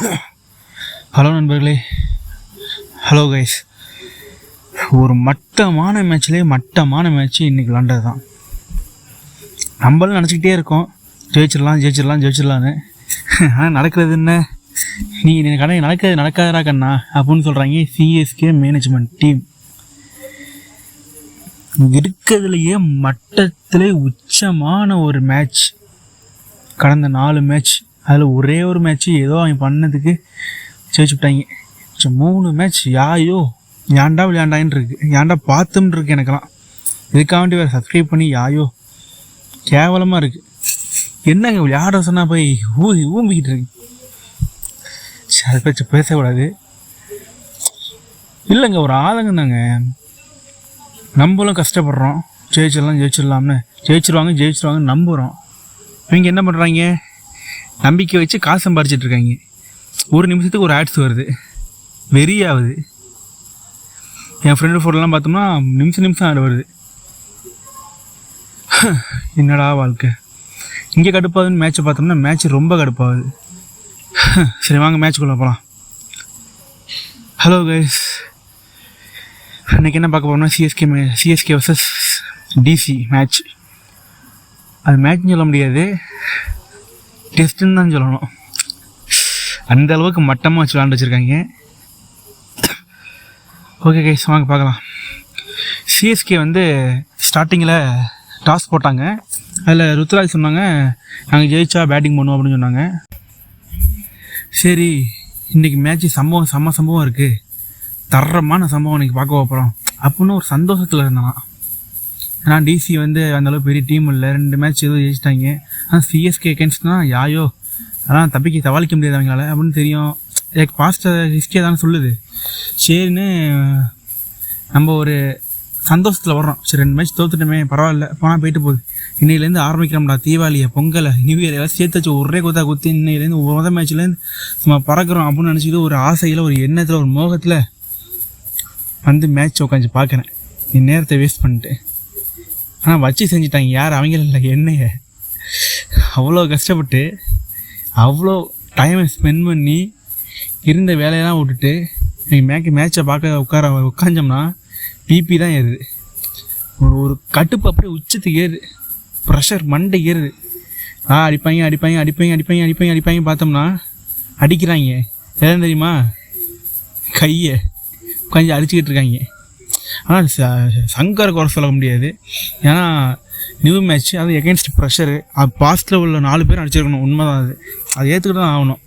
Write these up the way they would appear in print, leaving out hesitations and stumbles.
Hello நண்பர்களே, hello guys. ஒரு மட்டமான மேட்ச் இன்றைக்கி விளாண்டது தான். நம்மளும் நினச்சிக்கிட்டே இருக்கோம் ஜெயிச்சிடலான்னு. ஆனால் நடக்கிறது என்ன, நீ நடக்காதரா கண்ணா அப்படின்னு சொல்கிறாங்க சிஎஸ்கே மேனேஜ்மெண்ட் டீம். இருக்கிறதுலையே மட்டத்திலே உச்சமான ஒரு மேட்ச் கடந்த 4 மேட்ச். அதில் ஒரே ஒரு மேட்ச்சு ஏதோ அவங்க பண்ணதுக்கு ஜெயிச்சு விட்டாங்க. 3 மேட்ச் ஏன்டா விளையாண்டாயின்னு இருக்கு, ஏன்டா பார்த்துன்னு இருக்கு எனக்கெல்லாம். இதுக்காக வேண்டி வேறு சப்ஸ்கிரைப் பண்ணி கேவலமாக இருக்குது. என்னங்க விளையாட சொன்னால் போய் ஊம்பிக்கிட்டு இருக்கு. அதை பற்றி பேசக்கூடாது இல்லைங்க, ஒரு ஆதங்கம் தாங்க. நம்மளும் கஷ்டப்படுறோம், ஜெயிச்சிடலாம்னு ஜெயிச்சிருவாங்க நம்புகிறோம். இவங்க என்ன பண்ணுறாங்க, நம்பிக்கை வச்சு காசு சம்பாரிச்சிட்ருக்காங்க. ஒரு நிமிஷத்துக்கு ஒரு ஆட்ஸ் வருது, வெறியாகுது. என் ஃப்ரெண்டு ஃபோட்டோலாம் பார்த்தோம்னா நிமிஷம் ஆடு வருது. என்னடா வாழ்க்கை. இங்கே கடுப்பாகுதுன்னு மேட்ச்சை பார்த்தோம்னா மேட்ச் ரொம்ப கடுப்பாகுது. சரி வாங்க மேட்ச்சுக்குள்ளே போகலாம். ஹலோ கைஸ், இன்றைக்கி என்ன பார்க்க போகிறோம்னா சிஎஸ்கே வர்சஸ் டிசி மேட்ச். அது மேட்ச்னு சொல்ல முடியாது, டெஸ்ட்டுன்னு தான் சொல்லணும். அந்த அளவுக்கு மட்டமாக வச்சு விளாண்டு வச்சுருக்காங்க. ஓகே கைஸ், வாங்க பார்க்கலாம். சிஎஸ்கே ஸ்டார்டிங்கில் டாஸ் போட்டாங்க. அதில் ருத்ராஜ் சொன்னாங்க நாங்கள் ஜெயிச்சா பேட்டிங் பண்ணுவோம் அப்படின்னு சொன்னாங்க. சரி, இன்றைக்கி மேட்ச்சு செம்ம சம்பவம் இருக்குது, தரமான சம்பவம் இன்றைக்கி பார்க்க போகிறோம் அப்படின்னு ஒரு சந்தோஷத்தில் இருந்தான். ஏன்னா டிசி அந்தளவுக்கு பெரிய டீம் இல்லை, 2 மேட்ச் ஏதோ ஜெயிச்சிட்டாங்க. ஆனால் சிஎஸ்கே அகேன்ஸ்ட்னால் அதெல்லாம் தவாளிக்க முடியாது அவங்களால அப்படின்னு தெரியும். எனக்கு பாஸ்ட் ஹிஸ்ட்ரியாக தானே சொல்லுது. சரின்னு நம்ம ஒரு சந்தோஷத்தில் வர்றோம். சரி 2 மேட்ச் தோத்துட்டோமே, பரவாயில்ல, போனால் போயிட்டு போகுது. இன்னையிலேருந்து ஆரம்பிக்கிறோம்டா, தீபாவளியை, பொங்கலை, நியூ இயர் எல்லாம் சேர்த்து வச்சு ஒரே குத்தி இன்னையிலேருந்து முதல் மேட்ச்லேருந்து சும்மா பறக்கிறோம் அப்படின்னு நினச்சிக்கிட்டு ஒரு ஆசையில், ஒரு எண்ணத்தில், ஒரு மோகத்தில் மேட்ச் உட்காந்து பார்க்குறேன். என் நேரத்தை வேஸ்ட் பண்ணிட்டு. ஆனால் வச்சு செஞ்சிட்டாங்க. யார் அவங்கள இல்லை, என்னைய அவ்வளோ கஷ்டப்பட்டு அவ்வளோ டைமை ஸ்பெண்ட் பண்ணி இருந்த வேலையெல்லாம் விட்டுட்டு எனக்கு மேட்சை பார்க்க உட்காந்தோம்னா பிபி தான் ஏறுது. ஒரு கட்டுப்பு அப்படியே உச்சத்துக்கு ஏறுது, ப்ரெஷர் மண்டை ஏறுது. அடிப்பாங்க பார்த்தோம்னா அடிக்கிறாங்க. எதாவது தெரியுமா, கையை உட்காந்து அடிச்சுக்கிட்டு இருக்காங்க. ஆனால் சங்கரை குறை சொல்ல முடியாது, ஏன்னா நியூ மேட்ச், அது எகென்ஸ்ட் ப்ரெஷரு. அது பாஸ்ட்டில் உள்ள 4 பேர் அடிச்சிருக்கணும், உண்மை தான். அது ஏற்றுக்கிட்டு தான் ஆகணும்.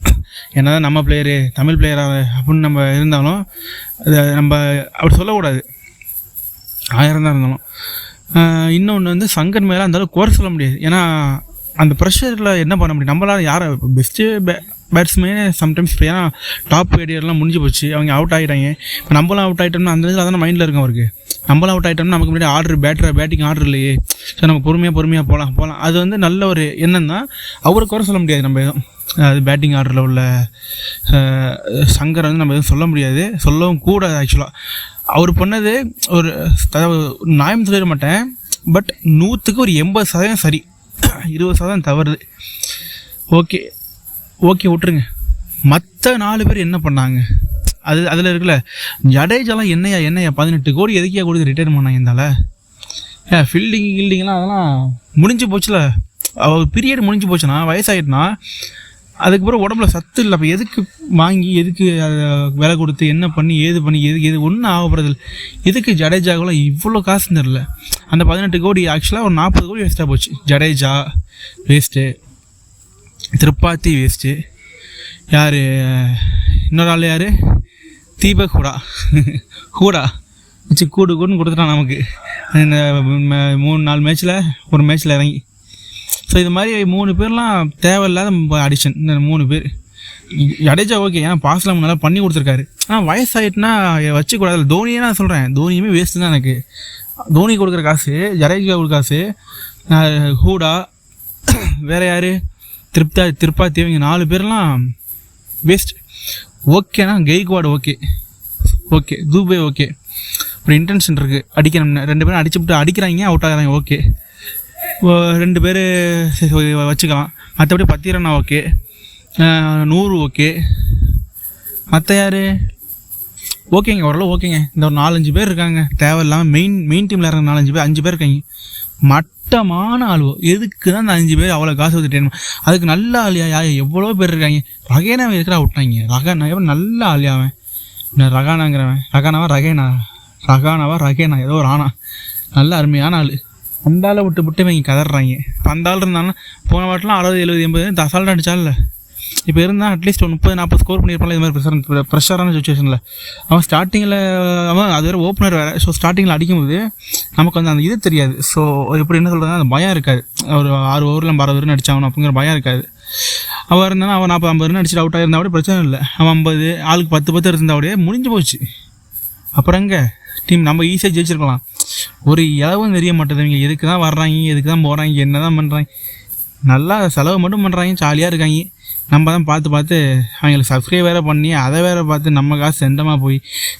ஏன்னா தான் நம்ம பிளேயரு, தமிழ் பிளேயராக அப்படின்னு நம்ம இருந்தாலும் அதை நம்ம அப்படி சொல்லக்கூடாது, 1000 தான் இருந்தாலும். இன்னொன்று சங்கர் மேலே அந்தளவுக்கு குறை சொல்ல முடியாது. ஏன்னா அந்த ப்ரெஷரில் என்ன பண்ண முடியும், நம்மளால் யாரை பெஸ்ட்டு பேட்ஸ்மேனே சம்டைம்ஸ், ஏன்னா டாப் ஏடியர்லாம் முடிஞ்சு போச்சு, அவங்க அவுட் ஆகிட்டாங்க. இப்போ நம்மளாம் அவுட் ஆகிட்டோம்னா அந்த இதில் அதான் மைண்டில் இருக்கும் அவருக்கு. நம்மளாம் அவுட் ஆகிட்டோம்னா நமக்கு முன்னாடி பேட்டிங் ஆர்டர் இல்லையே, ஸோ நம்ம பொறுமையாக போகலாம். அது நல்ல ஒரு எண்ணம் தான், அவரை குறை சொல்ல முடியாது. நம்ம எதுவும் அது பேட்டிங் ஆர்டரில் உள்ள சங்கரை நம்ம எதுவும் சொல்ல முடியாது, சொல்லவும் கூடாது. ஆக்சுவலாக அவர் பண்ணது ஒரு நியாயம் சொல்லிட மாட்டேன், பட் 100க்கு ஒரு 80% சரி, 20% தவறுது. ஓகே விட்டுருங்க. மற்ற 4 பேர் என்ன பண்ணாங்க, அதில் இருக்குல்ல, ஜடேஜாலாம் என்னையா 18 கோடி எதுக்கியா கொடுத்து ரிட்டர்ன் பண்ணாங்க. இருந்தால ஃபீல்டிங்லாம் அதெல்லாம் முடிஞ்சு போச்சுல, பீரியட் முடிஞ்சு போச்சுன்னா, வயசாகிட்டுனா அதுக்கப்புறம் உடம்புல சத்து இல்லை. அப்போ எதுக்கு வாங்கி, எதுக்கு அதை விலை கொடுத்து, என்ன பண்ணி எது ஒன்றும் ஆகப்படுறதில்ல. எதுக்கு ஜடேஜாக்கெல்லாம் இவ்வளோ காசு தெரில. அந்த 18 கோடி ஆக்சுவலாக ஒரு 40 கோடி வேஸ்ட்டாக போச்சு. ஜடேஜா வேஸ்ட்டு, திரிபாத்தி வேஸ்ட்டு, யார் இன்னொரு ஆள், யார் தீபக் ஹூடா வச்சு கூடுன்னு கொடுத்துட்டான் நமக்கு. இந்த 3-4 மேட்ச்சில் ஒரு மேட்ச்சில் இறங்கி. ஸோ இது மாதிரி 3 பேர்லாம் தேவையில்லாத அடிஷன். இந்த 3 பேர், ஜடேஜா ஓகே, ஏன்னா பாஸ்லாம் நல்லா பண்ணி கொடுத்துருக்காரு. ஆனால் வயசாகிட்டுனா வச்சுக்கூடாது. தோனியே நான் சொல்கிறேன், தோனியுமே வேஸ்ட்டு தான் எனக்கு. தோனி கொடுக்குற காசு, ஜடேஜா கொடுக்குற காசு, ஹூடா, வேறு யார், திரிபாத்தி, இவங்க 4 பேர்லாம் வேஸ்ட். ஓகேண்ணா, கெய்க்வாட் ஓகே, தூபே ஓகே, ஒரு இன்டென்ஷன் இருக்குது, அடிக்கணும். 2 பேரும் அடிச்சுட்டு அடிக்கிறாங்க, அவுட் ஆகிறாங்க. ஓகே, 2 பேர் வச்சுக்கலாம். மற்றபடி 10 ரன் ஓகே, 100 ஓகே, மற்ற யார் ஓகேங்க, ஓரளவு ஓகேங்க. இந்த ஒரு 4-5 பேர் இருக்காங்க, தேவையில்லாமல் மெயின் டீமில் இறங்க 4-5 பேர் 5 பேர் இருக்காங்க. மட்டமான ஆளுவோ, எதுக்கு தான் அந்த 5 பேர் அவ்வளோ காசு ஊற்றிட்டேன்? அதுக்கு நல்ல ஆளியா எவ்வளோ பேர் இருக்காங்க. ரகேனாவை இருக்கிறா விட்டாங்க. ரகானா நல்ல ஆளியாவன், ரகானாங்கிறவன், ரகேனா ஏதோ ஒரு ஆனா நல்ல அருமையான ஆள். அந்த ஆளை விட்டு இவங்க கதறாங்க. அந்த ஆள் இருந்தாலும் போன வாட்டிலாம் 60, 70, 80 அசால்ட் அடித்தால. இப்போ இருந்தால் அட்லீஸ்ட் ஒரு 30-40 ஸ்கோர் பண்ணியிருப்பாங்க. இது மாதிரி ப்ரெஷரான சுச்சுவேஷனில் அவன் ஸ்டார்டிங்கில் அது வேறு ஓப்பனர் வேறு. ஸோ ஸ்டார்டிங்கில் அடிக்கும்போது நமக்கு வந்து அந்த இது தெரியாது. ஸோ எப்படி என்ன சொல்கிறதுனா அந்த பயம் இருக்காது. ஒரு 6 ஓவரில் 60 ரன் அடிச்சாகணும் அப்படிங்கிற பயம் இருக்காது. அவன் இருந்தாலும் அவன் 40-50 ரன் அடிச்சுட்டு அவுட் ஆகிருந்தா கூட பிரச்சனை இல்லை. அவன் 50 ஆளுக்கு 10 இருந்தால் அப்படியே முடிஞ்சு போச்சு. அப்புறம் எங்கே டீம் நம்ம ஈஸியாக ஜெயிச்சிருக்கலாம். ஒரு இளவும் தெரிய மாட்டேதுங்க. எதுக்கு தான் வர்றாங்க, எதுக்கு தான் போகிறாங்க, என்ன தான் பண்ணுறாங்க. நல்லா செலவு மட்டும் பண்ணுறாங்க, ஜாலியாக இருக்காங்க. நம்ம தான் பார்த்து அவங்களுக்கு சப்ஸ்கிரைப் வேறு பண்ணி அதை வேறு பார்த்து நம்ம காசு செண்டமாக போய்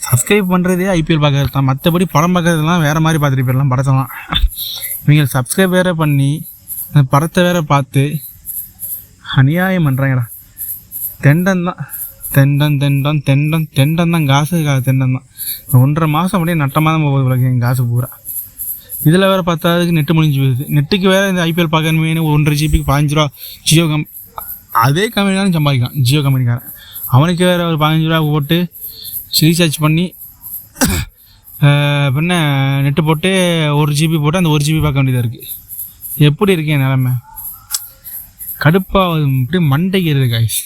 சப்ஸ்கிரைப் பண்ணுறதே ஐபிஎல் பார்க்கறது தான். மற்றபடி படம் பார்க்கறதுலாம் வேறு மாதிரி பார்த்துட்டு போயிடலாம் படத்தெல்லாம். இவங்களுக்கு சப்ஸ்கிரைப் வேறு பண்ணி அந்த படத்தை வேறு பார்த்து அநியாயம் பண்ணுறாங்கடா. தெண்டன் தான் காசு தெண்டன் தான். 1.5 மாதம் அப்படியே நட்டமாக தான் போகுது எங்கள் காசு பூரா. இதில் வேறு பார்த்தாதுக்கு நெட்டு முடிஞ்சு போகுது. நெட்டுக்கு வேறு இந்த ஐபிஎல் பார்க்கணுமே 1.5 ஜிபிக்கு 15 ரூபா. ஜியோ அதே கம்பெனி தான் சம்பாதிக்கான், ஜியோ கம்பெனிக்காரன். அவனுக்கு வேறு ஒரு 15 ரூபா போட்டு ரீசார்ஜ் பண்ணி பின்ன நெட்டு போட்டு 1 ஜிபி போட்டு அந்த 1 ஜிபி பார்க்க வேண்டியதாக இருக்குது. எப்படி இருக்கேன் நிலமை? கடுப்பாக இப்படி மண்டைக்கு இருக்குது காய்ஸ்.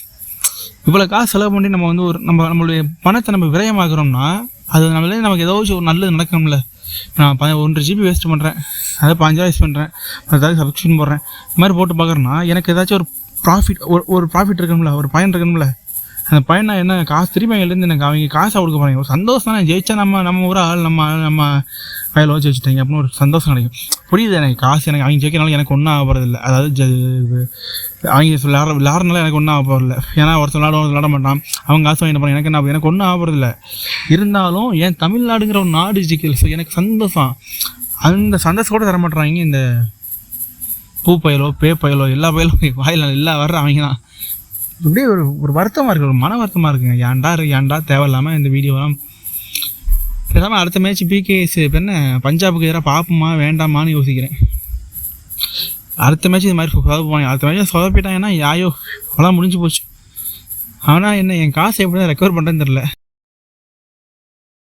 இவ்வளோ காசு செலவு பண்ணி நம்ம வந்து ஒரு நம்மளுடைய பணத்தை நம்ம விரயமாக்குறோம்னா அது நம்மளே நமக்கு ஏதாச்சும் ஒரு நல்லது நடக்கணும்ல. நான் 1.5 ஜிபி வேஸ்ட் பண்ணுறேன், அதை 15 ரூபா வேஸ்ட் பண்ணுறேன், ஏதாவது சப்ஸ்கிரிப்ஷன் போடுறேன், இது மாதிரி போட்டு பார்க்குறேன்னா எனக்கு ஏதாச்சும் ஒரு ப்ராஃபிட் இருக்கணும்ல, ஒரு பயன் இருக்கணும்ல. அந்த பயனா என்ன, காசு திரும்பி அங்கேருந்து எனக்கு அவங்க காசை கொடுக்க போகிறாங்க. ஒரு சந்தோஷம் தான். ஜெயிச்சா நம்ம ஊர் ஆள் நம்ம வயலில் வச்சு வச்சுட்டாங்க அப்படின்னு ஒரு சந்தோஷம் கிடைக்கும். புரியுது எனக்கு. காசு எனக்கு அவங்க ஜெயிக்கிறனால எனக்கு ஒன்றும் ஆக போகிறதில்ல. அதாவது அவங்க விளாட்றனால எனக்கு ஒன்றும் ஆக போகிறதில்ல. ஏன்னா ஒருத்தர் விளாட மாட்டான், அவங்க காசு வாங்கிட்டு போகிறாங்க. எனக்கு ஒன்றும் ஆக போகிறதில்ல. இருந்தாலும் என் தமிழ்நாடுங்கிற ஒரு நாடு ஜெயிக்கல. ஸோ எனக்கு சந்தோஷம். அந்த சந்தோஷம் கூட தர மாட்டுறாங்க இந்த பூ பயலோ எல்லா பயலும் வாயில் எல்லாம் வர்ற அவங்க தான். இப்படியே ஒரு வருத்தமாக இருக்குது, ஒரு மன வருத்தமாக இருக்குங்க. ஏன்டா தேவையில்லாமல் இந்த வீடியோலாம் பேசாமல் அடுத்த மேட்ச் பிகேஎஸ் இப்போ என்ன பஞ்சாபுக்கு எதிராக பார்ப்போமா வேண்டாமான்னு யோசிக்கிறேன். அடுத்த மேட்ச் இது மாதிரி சொதப்புவாங்க. அடுத்த மேட்ச் சொதப்பிட்டாங்கன்னா யாயோ அவ்வளோ முடிஞ்சு போச்சு. ஆனால் என்ன என் காசு எப்படி தான் ரெக்கவர் பண்ணுறேன்னு தெரில.